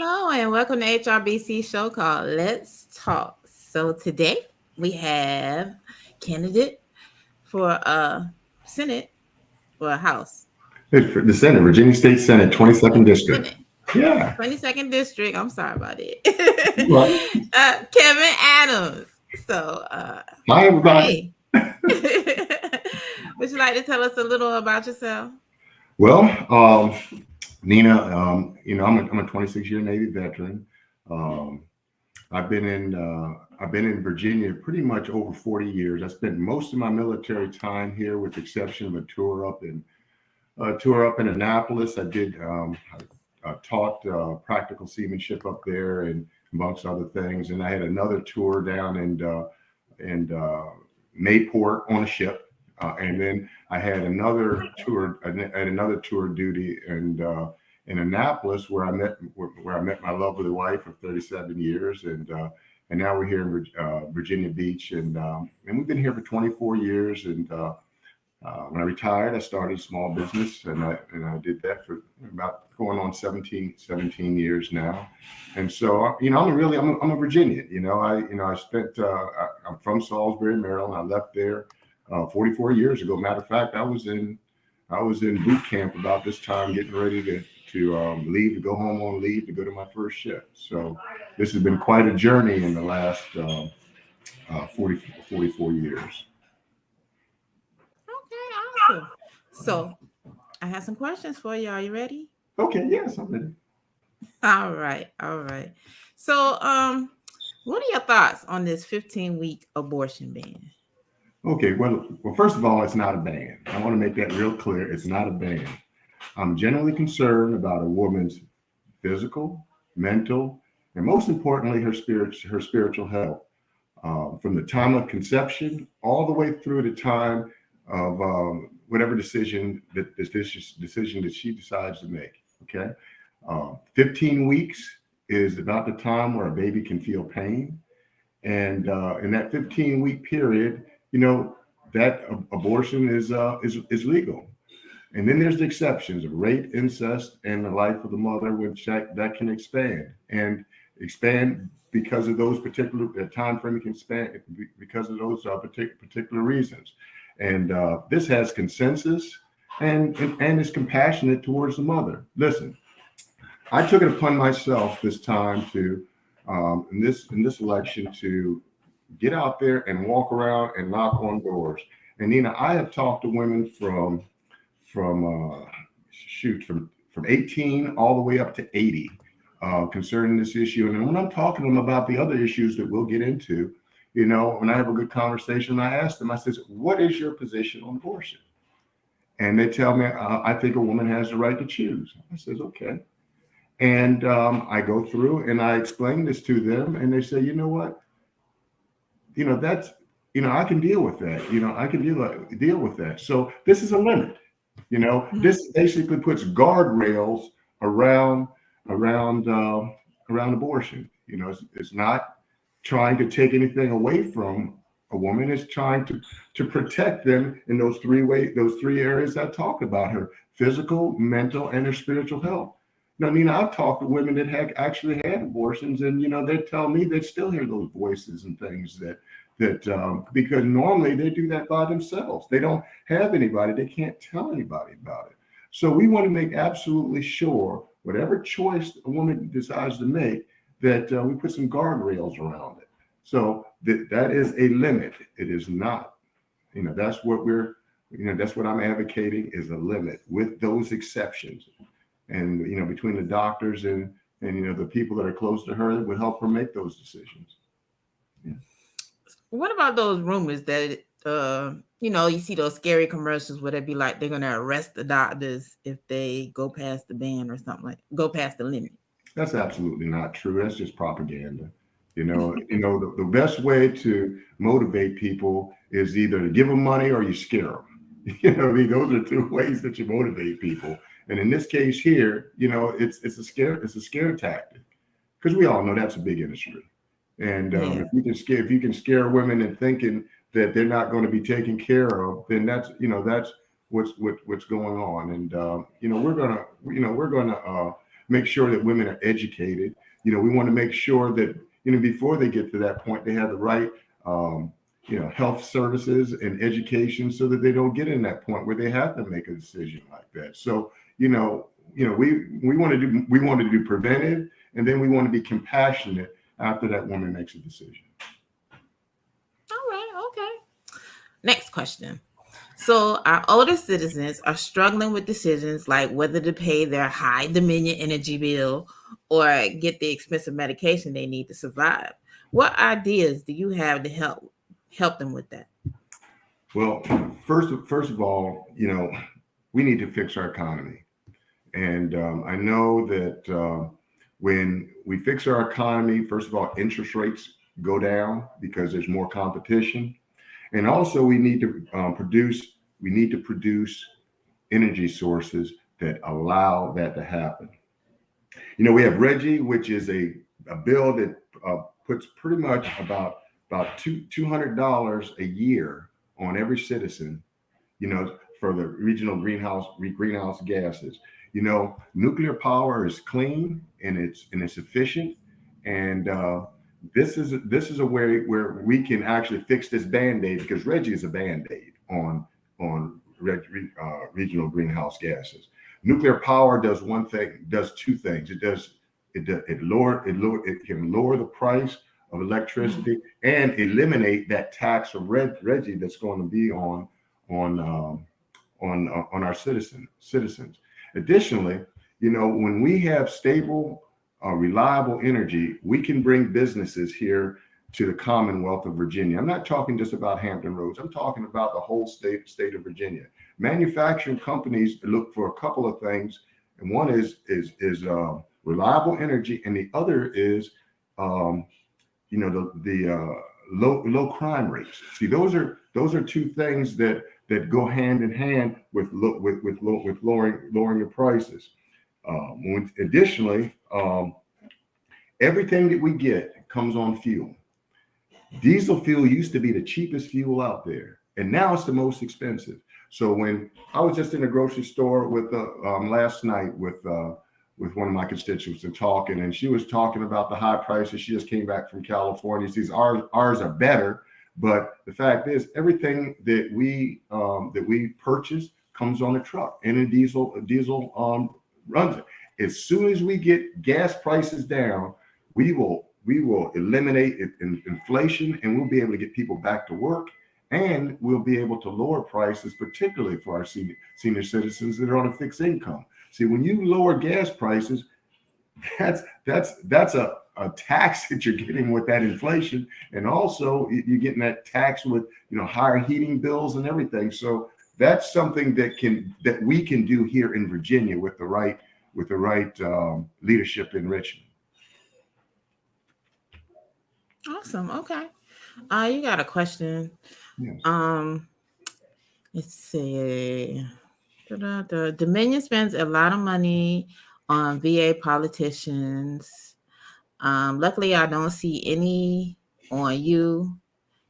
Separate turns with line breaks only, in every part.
Hello, and welcome to HRBC show called Let's Talk. So today we have candidate for Senate or House.
It's for the Senate, Virginia State Senate, 22nd District.
Senate,
Yeah.
22nd District. I'm sorry about it.
Well,
Kevin Adams. So
hi, everybody.
hey. Would you like to tell us a little about yourself?
Well, Nina, I'm a 26-year Navy veteran. Um, I've been in Virginia pretty much over 40 years. I spent most of my military time here, with the exception of a tour up in Annapolis. I taught practical seamanship up there, and amongst other things. And I had another tour down in Mayport on a ship, and then I had another tour duty in Annapolis, where I met my lovely wife of 37 years, and now we're here in Virginia Beach, and we've been here for 24 years. And when I retired, I started a small business, and I did that for about going on 17 years now. And so, I'm a Virginian. I'm from Salisbury, Maryland. I left there 44 years ago. Matter of fact, I was in boot camp about this time, getting ready to leave, to go home on leave, to go to my first shift. So this has been quite a journey in the last 44 years.
Okay, awesome. So I have some questions for you. Are you ready?
Okay, yes, I'm ready.
All right. So, what are your thoughts on this 15-week abortion ban?
Okay, well, first of all, it's not a ban. I want to make that real clear. It's not a ban. I'm generally concerned about a woman's physical, mental, and most importantly, her spiritual health, from the time of conception all the way through the time of whatever decision that she decides to make. Okay, 15 weeks is about the time where a baby can feel pain, and in that 15-week period, that abortion is legal. And then there's the exceptions of rape, incest, and the life of the mother, which that can expand because of those particular time frame. Can expand because of those particular reasons. And this has consensus and is compassionate towards the mother. Listen, I took it upon myself this time to in this election to get out there and walk around and knock on doors. And Nina, I have talked to women from 18 all the way up to 80 concerning this issue. And when I'm talking to them about the other issues that we'll get into, when I have a good conversation, I ask them, I says, what is your position on abortion? And they tell me, I think a woman has the right to choose. I says, okay. And I go through and I explain this to them, and they say, you know what? That's, I can deal with that. I can deal with that. So this is a limit. This basically puts guardrails around abortion. It's not trying to take anything away from a woman. It's trying to protect them in those three areas I talked about: her physical, mental, and her spiritual health. Now, Nina, I've talked to women that have actually had abortions, and they tell me they still hear those voices and things that because normally they do that by themselves. They don't have anybody. They can't tell anybody about it. So we want to make absolutely sure whatever choice a woman decides to make, that we put some guardrails around it. So that is a limit. It is not, that's what that's what I'm advocating, is a limit with those exceptions. And, between the doctors and the people that are close to her that would help her make those decisions. Yeah.
What about those rumors that you see those scary commercials where they'd be like they're gonna arrest the doctors if they go past the ban or something, like go past the limit?
That's absolutely not true. That's just propaganda. The best way to motivate people is either to give them money or you scare them. Those are two ways that you motivate people. And in this case here, it's a scare tactic, because we all know that's a big industry. And if you can scare women into thinking that they're not going to be taken care of, then that's what's going on. And we're gonna make sure that women are educated. We want to make sure that, before they get to that point, they have the right, health services and education so that they don't get in that point where they have to make a decision like that. So, we want to do preventive, and then we want to be compassionate after that woman makes a decision.
All right. Okay. Next question. So, our older citizens are struggling with decisions like whether to pay their high Dominion energy bill or get the expensive medication they need to survive. What ideas do you have to help them with that?
Well, first of all, we need to fix our economy. And I know that when we fix our economy, first of all, interest rates go down because there's more competition. And also we need to produce energy sources that allow that to happen. We have Reggie, which is a bill that puts pretty much about $200 a year on every citizen, for the regional greenhouse gases. Nuclear power is clean and it's efficient, and this is a way where we can actually fix this Band-Aid, because Reggie is a Band-Aid on regional greenhouse gases. Nuclear power does two things. It can lower the price of electricity and eliminate that tax of Reggie that's going to be on our citizens. Additionally, when we have stable, reliable energy, we can bring businesses here to the Commonwealth of Virginia. I'm not talking just about Hampton Roads. I'm talking about the whole state of Virginia. Manufacturing companies look for a couple of things, and one is reliable energy, and the other is the low crime rates. See, those are two things that go hand in hand with lowering the prices. Additionally, everything that we get comes on fuel. Diesel fuel used to be the cheapest fuel out there, and now it's the most expensive. So when I was just in a grocery store with last night with one of my constituents and talking, and she was talking about the high prices. She just came back from California. She says ours are better, but the fact is everything that we purchase comes on a truck, and a diesel runs it. As soon as we get gas prices down, we will eliminate inflation, and we'll be able to get people back to work, and we'll be able to lower prices, particularly for our senior citizens that are on a fixed income. See, when you lower gas prices, that's a tax that you're getting with that inflation, and also you're getting that tax with higher heating bills and everything. So that's something that we can do here in Virginia with the right leadership in Richmond.
Awesome. Okay. You got a question.
Yes.
Let's see. The Dominion spends a lot of money on VA politicians. Luckily, I don't see any on you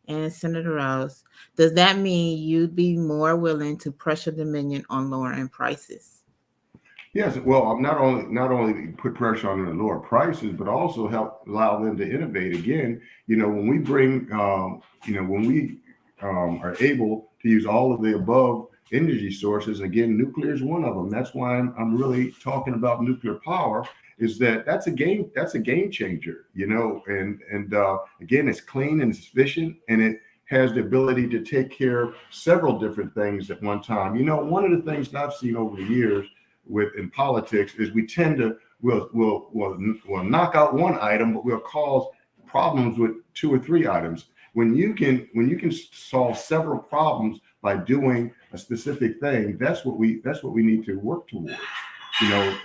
and Senator Rouse. Does that mean you'd be more willing to pressure Dominion on lowering prices?
Yes, well, not only put pressure on them to lower prices, but also help allow them to innovate again. When we bring, when we are able to use all of the above energy sources, again, nuclear is one of them. That's why I'm really talking about nuclear power. Is that's a game changer, and again, it's clean and it's efficient, and it has the ability to take care of several different things at one time. One of the things that I've seen over the years in politics is we tend to we'll knock out one item, but we'll cause problems with two or three items. When you can solve several problems by doing a specific thing, that's what we need to work towards.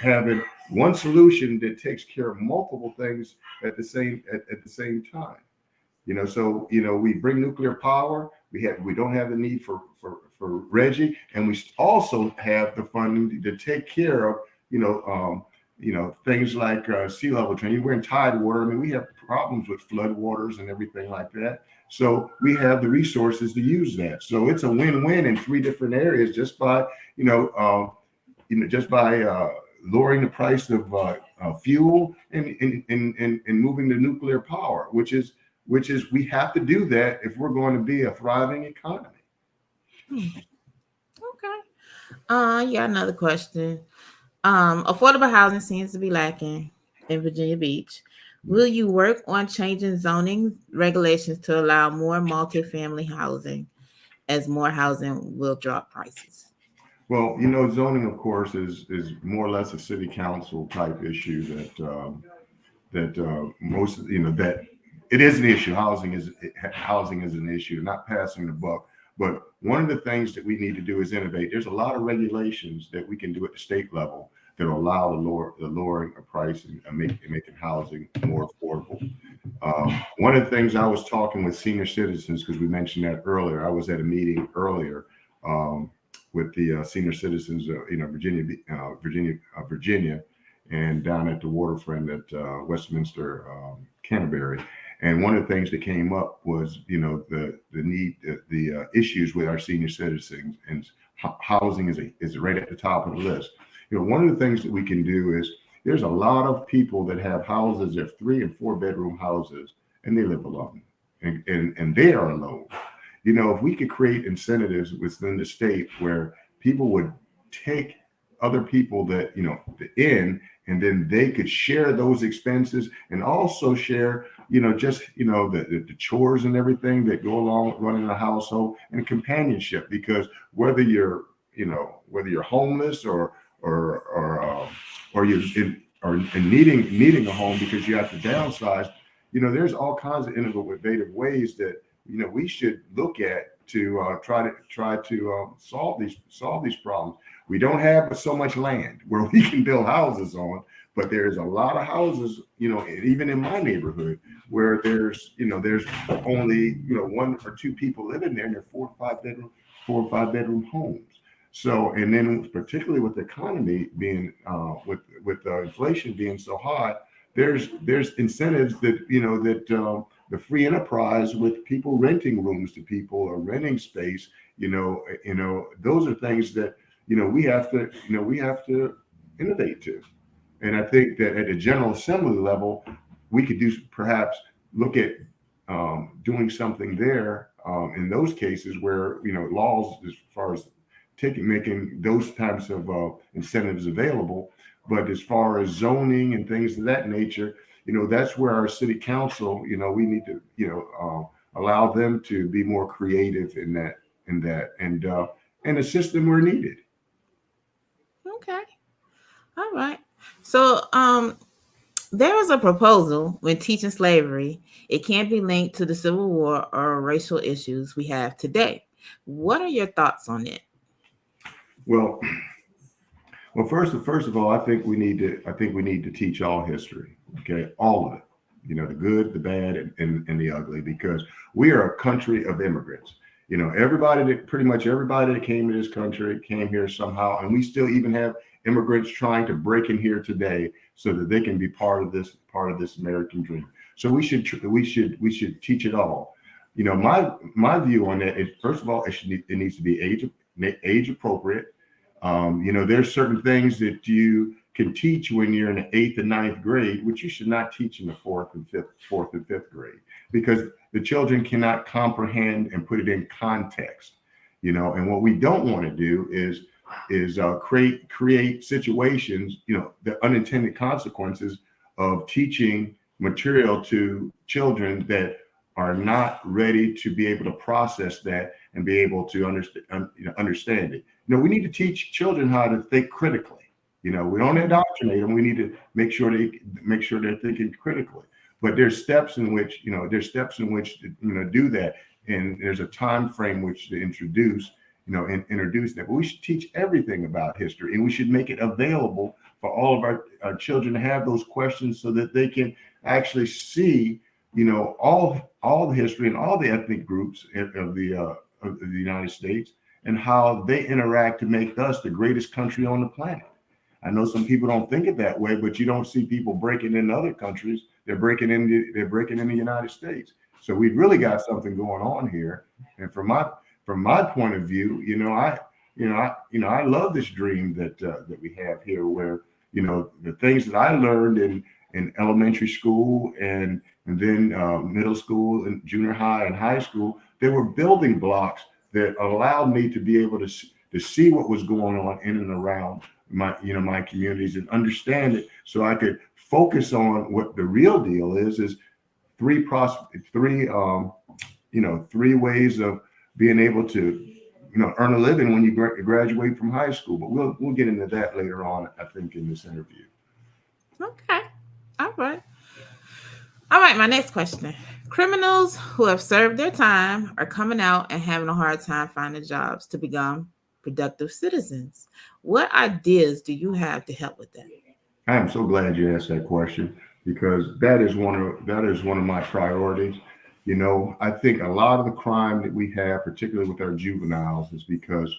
Having one solution that takes care of multiple things at the same time. So we bring nuclear power. We don't have the need for Reggie, and we also have the funding to take care of things like sea level training. We're in Tidewater. I mean, we have problems with floodwaters and everything like that. So we have the resources to use that. So it's a win-win in three different areas just by lowering the price of fuel and moving to nuclear power, which is we have to do that if we're going to be a thriving economy.
Hmm. Okay. Yeah, another question. Affordable housing seems to be lacking in Virginia Beach. Will you work on changing zoning regulations to allow more multifamily housing, as more housing will drop prices?
Well, zoning, of course, is more or less a city council type issue that most that it is an issue. Housing is an issue, not passing the buck. But one of the things that we need to do is innovate. There's a lot of regulations that we can do at the state level that will allow the lowering of price and making housing more affordable. One of the things I was talking with senior citizens, because we mentioned that earlier. I was at a meeting earlier with the senior citizens, Virginia, and down at the waterfront at Westminster, Canterbury. And one of the things that came up was, the need, the issues with our senior citizens, and housing is right at the top of the list. One of the things that we can do is there's a lot of people that have houses, they're 3 and 4 bedroom houses, and they live alone, and they are alone. If we could create incentives within the state where people would take other people that, in, and then they could share those expenses and also share, the chores and everything that go along with running a household, and companionship. Because whether you're homeless or you're needing a home because you have to downsize, there's all kinds of innovative ways that we should look at to try to solve these problems. We don't have so much land where we can build houses on, but there's a lot of houses, even in my neighborhood, where there's only 1 or 2 people living there, and they're 4 or 5 bedroom homes. So, and then particularly with the economy being with inflation being so high, there's incentives that the free enterprise with people renting rooms to people or renting space, those are things that we have to innovate to. And I think that at the General Assembly level, we could perhaps look at doing something there in those cases where laws as far as making those types of incentives available. But as far as zoning and things of that nature, that's where our city council, we need to, allow them to be more creative in that, and assist them where needed.
Okay. All right. So, there was a proposal when teaching slavery, it can't be linked to the Civil War or racial issues we have today. What are your thoughts on it?
Well, first of all, I think we need to teach all history. Okay, all of it. The good, the bad, and the ugly, because we are a country of immigrants. Pretty much everybody that came to this country came here somehow, and we still even have immigrants trying to break in here today so that they can be part of this American dream. So we should teach it all. My view on that is, first of all, it needs to be age appropriate. There's certain things that you can teach when you're in the 8th and 9th grade, which you should not teach in the 4th and 5th grade, because the children cannot comprehend and put it in context. And what we don't want to do is create situations, the unintended consequences of teaching material to children that are not ready to be able to process that and be able to understand it. We need to teach children how to think critically. We don't indoctrinate them. We need to make sure they're thinking critically. But there's steps in which to do that, and there's a time frame which to introduce that. But we should teach everything about history, and we should make it available for all of our children to have those questions so that they can actually see, all the history and all the ethnic groups of the United States, and how they interact to make us the greatest country on the planet. I know some people don't think it that way, but you don't see people breaking into other countries. They're breaking in the United States. So we've really got something going on here. And from my point of view, I love this dream that we have here, where the things that I learned in elementary school and then middle school and junior high and high school, they were building blocks that allowed me to be able to see what was going on in and around my communities and understand it, so I could focus on what the real deal is three ways of being able to earn a living when you graduate from high school. But we'll get into that later on, I think, in this interview.
Okay. All right. All right. My next question. Criminals who have served their time are coming out and having a hard time finding jobs to become productive citizens. What ideas do you have to help with that?
I am so glad you asked that question, because that is one of my priorities. I think a lot of the crime that we have, particularly with our juveniles, is because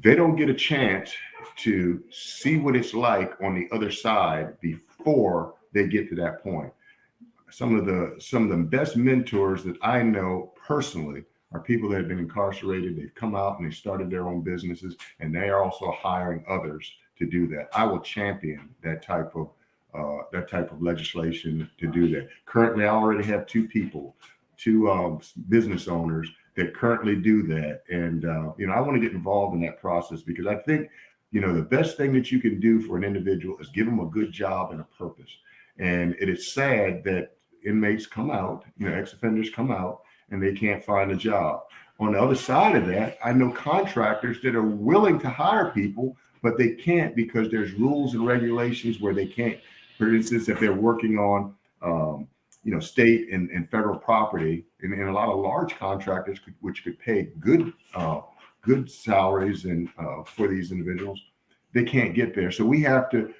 they don't get a chance to see what it's like on the other side before they get to that point. Some of the best mentors that I know personally are people that have been incarcerated. They've come out and they started their own businesses, and they are also hiring others to do that. I will champion that type of legislation to do that. Currently, I already have two business owners that currently do that, and I want to get involved in that process, because I think the best thing that you can do for an individual is give them a good job and a purpose. And it is sad that inmates come out, ex-offenders come out, and they can't find a job. On the other side of that, I know contractors that are willing to hire people, but they can't, because there's rules and regulations where they can't. For instance, if they're working on, state and federal property, and a lot of large contractors which could pay good salaries and for these individuals, they can't get there. So we have to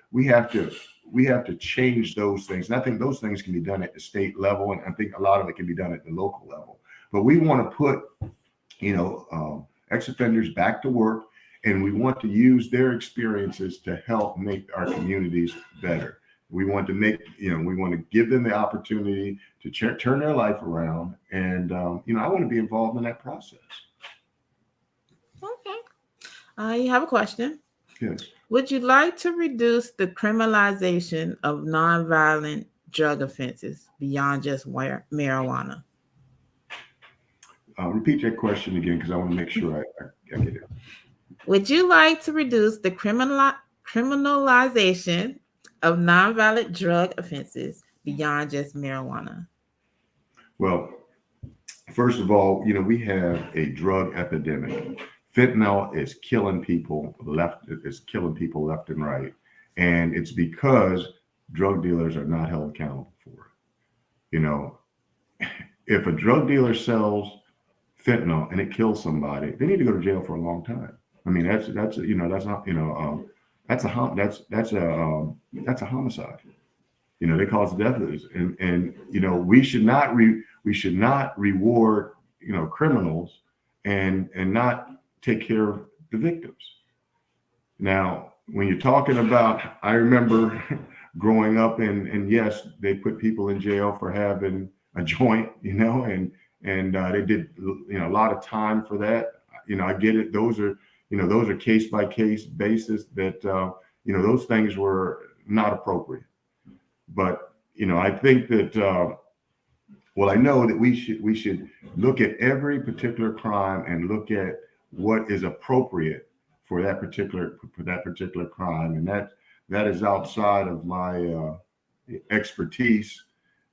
change those things. And I think those things can be done at the state level, and I think a lot of it can be done at the local level. But we want to put, ex-offenders back to work, and we want to use their experiences to help make our communities better. We want to give them the opportunity to turn their life around, and I want to be involved in that process.
Okay. You have a question?
Yes.
Would you like to reduce the criminalization of nonviolent drug offenses beyond just marijuana?
Repeat that question again, because I want to make sure I get it.
Would you like to reduce the criminalization of nonviolent drug offenses beyond just marijuana?
Well, first of all, we have a drug epidemic. Fentanyl is killing people left and right, and it's because drug dealers are not held accountable for it. If a drug dealer sells fentanyl and it kills somebody, they need to go to jail for a long time. I mean, that's a homicide. They cause death, and we should not reward criminals and not take care of the victims. Now, when you're talking about, I remember growing up, and yes, they put people in jail for having a joint, and they did a lot of time for that. I get it. Those are case by case basis that those things were not appropriate. But I think that I know that we should look at every particular crime and look at what is appropriate for that particular crime, and that is outside of my expertise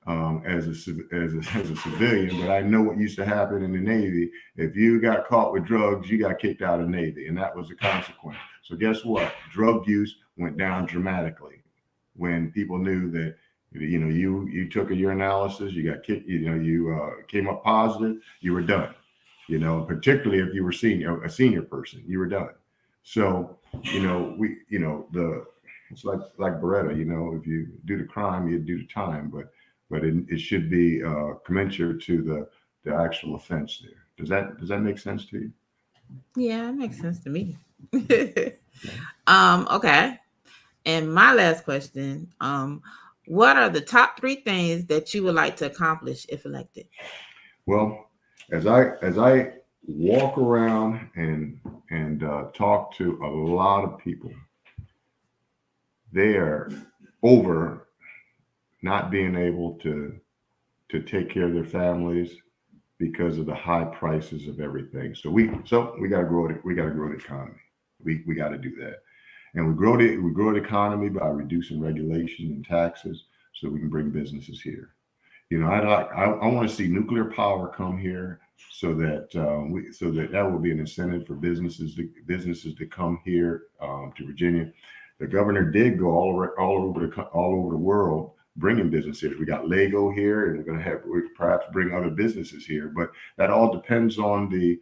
as a civilian. But I know what used to happen in the Navy. If you got caught with drugs, you got kicked out of the Navy, and that was the consequence. So guess what? Drug use went down dramatically when people knew that you took a urinalysis, you got kicked, you came up positive, you were done. Particularly if you were a senior person, you were done. So it's like Beretta. If you do the crime, you do the time, but it should be commensurate to the actual offense there. Does that make sense to you?
Yeah, it makes sense to me. Okay. And my last question, what are the top 3 things that you would like to accomplish if elected?
Well, as I walk around and talk to a lot of people, they're over not being able to take care of their families because of the high prices of everything. So we got to grow it. We got to grow the economy. We got to do that, and we grow the economy by reducing regulation and taxes so we can bring businesses here. I want to see nuclear power come here so that that will be an incentive for businesses to come here to Virginia. The governor did go all over the world bringing businesses. We got Lego here, and we perhaps bring other businesses here, but that all depends on the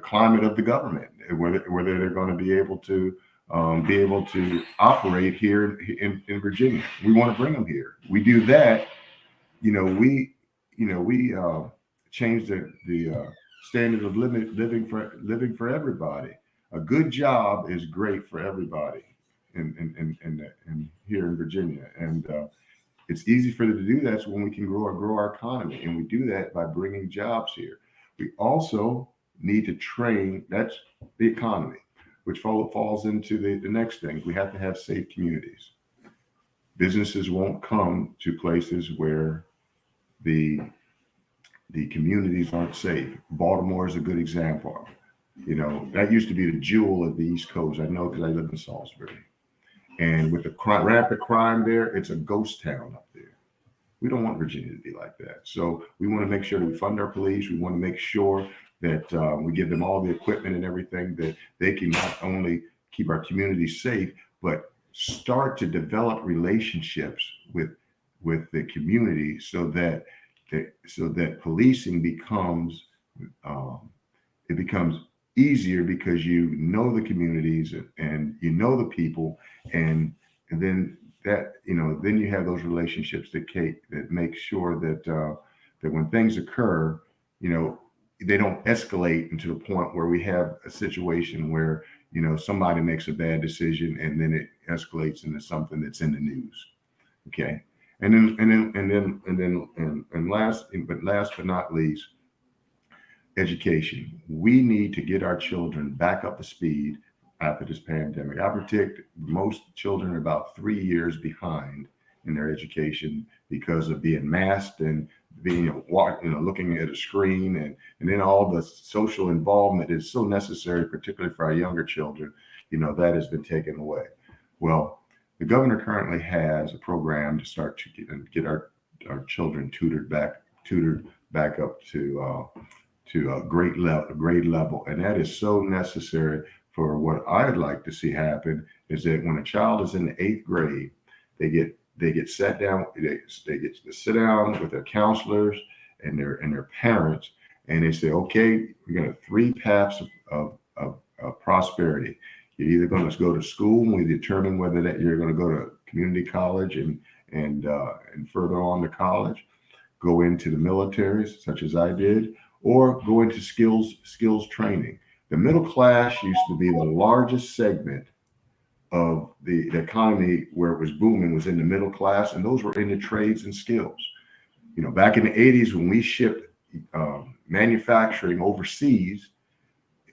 climate of the government, whether they're going to be able to operate here in Virginia. We want to bring them here. We do that, we change the standard of living for everybody. A good job is great for everybody in here in Virginia, and it's easy for them to do that. So when we can grow our economy, and we do that by bringing jobs here. We also need to train. That's the economy, which falls into the next thing. We have to have safe communities. Businesses won't come to places where the communities aren't safe. Baltimore is a good example. That used to be the jewel of the East Coast. I know because I live in Salisbury. And with the rampant crime there, it's a ghost town up there. We don't want Virginia to be like that. So we want to make sure that we fund our police. We want to make sure that we give them all the equipment and everything that they can not only keep our communities safe, but start to develop relationships with the community so that policing becomes it becomes easier because you know the communities and you know the people, and then then you have those relationships that make sure that when things occur, they don't escalate into the point where we have a situation where somebody makes a bad decision and then it escalates into something that's in the news. Okay. And last but not least, education. We need to get our children back up to speed after this pandemic. I predict most children are about 3 years behind in their education because of being masked and being looking at a screen, and then all the social involvement is so necessary, particularly for our younger children. That has been taken away. Well, the governor currently has a program to start to get our children tutored back up to a grade level, and that is so necessary. For what I'd like to see happen is that when a child is in the 8th grade, they get sat down. They get to sit down with their counselors and their parents, and they say, okay, we're going to 3 paths of prosperity. You're either going to go to school, and we determine whether that you're going to go to community college and further on to college, go into the military, such as I did, or go into skills training. The middle class used to be the largest segment of the economy where it was booming, was in the middle class, and those were in the trades and skills. Back in the 80s when we shipped manufacturing overseas,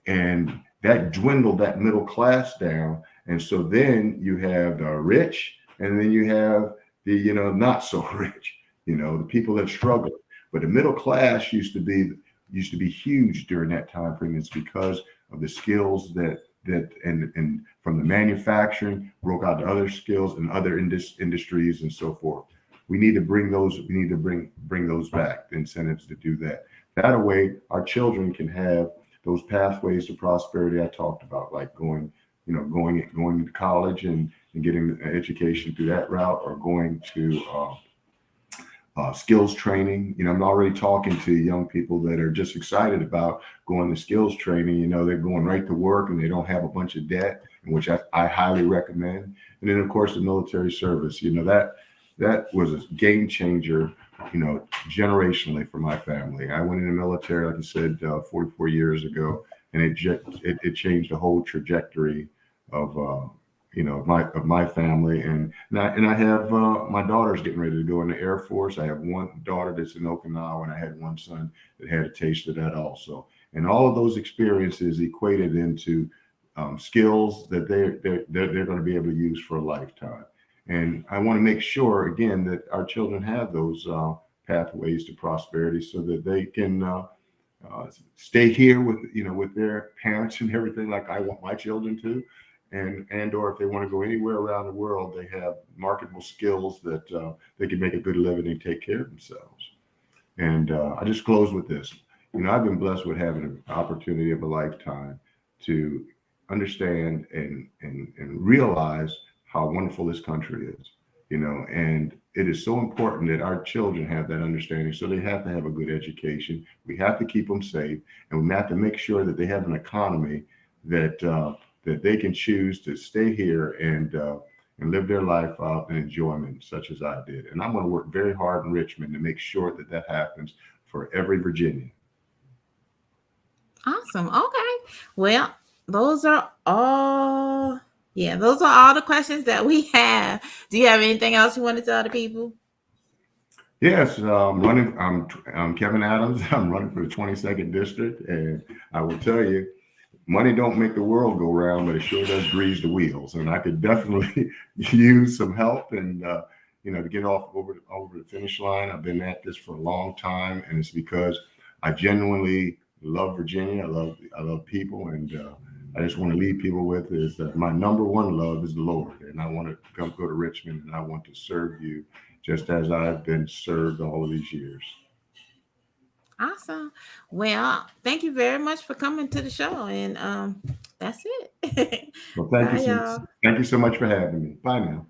and that dwindled that middle class down. And so then you have the rich, and then you have the not so rich, the people that struggle. But the middle class used to be huge during that time frame. It's because of the skills that and from the manufacturing broke out to other skills and other industries and so forth. We need to bring those. We need to bring those back. The incentives to do that. That way, our children can have those pathways to prosperity I talked about, like going to college and getting an education through that route, or going to skills training. I'm already talking to young people that are just excited about going to skills training. They're going right to work and they don't have a bunch of debt, which I highly recommend. And then, of course, the military service. That was a game changer, generationally for my family. I went in the military, like I said, 44 years ago, and it changed the whole trajectory of my family. And I have my daughter's getting ready to go in the Air Force. I have one daughter that's in Okinawa, and I had one son that had a taste of that also. And all of those experiences equated into skills that they're going to be able to use for a lifetime. And I want to make sure again that our children have those pathways to prosperity so that they can stay here with with their parents and everything like I want my children to, and or if they want to go anywhere around the world, they have marketable skills that they can make a good living and take care of themselves. And I just close with this. I've been blessed with having an opportunity of a lifetime to understand and realize how wonderful this country is. And it is so important that our children have that understanding. So they have to have a good education. We have to keep them safe, and we have to make sure that they have an economy that they can choose to stay here and live their life out in enjoyment, such as I did. And I'm going to work very hard in Richmond to make sure that that happens for every Virginian.
Awesome. Okay. Well, those are all. Yeah, those are all the questions that we have. Do you have anything else you want to tell the people?
Yes, running. I'm Kevin Adams. I'm running for the 22nd district, and I will tell you, money don't make the world go round, but it sure does grease the wheels. And I could definitely use some help and to get off over the finish line. I've been at this for a long time, and it's because I genuinely love Virginia. I love people, and I just want to leave people with is that my number one love is the Lord, and I want to go to Richmond, and I want to serve you just as I've been served all of these years.
Awesome. Well, thank you very much for coming to the show, and that's it.
Well,
Bye, y'all.
thank you so much for having me. Bye now.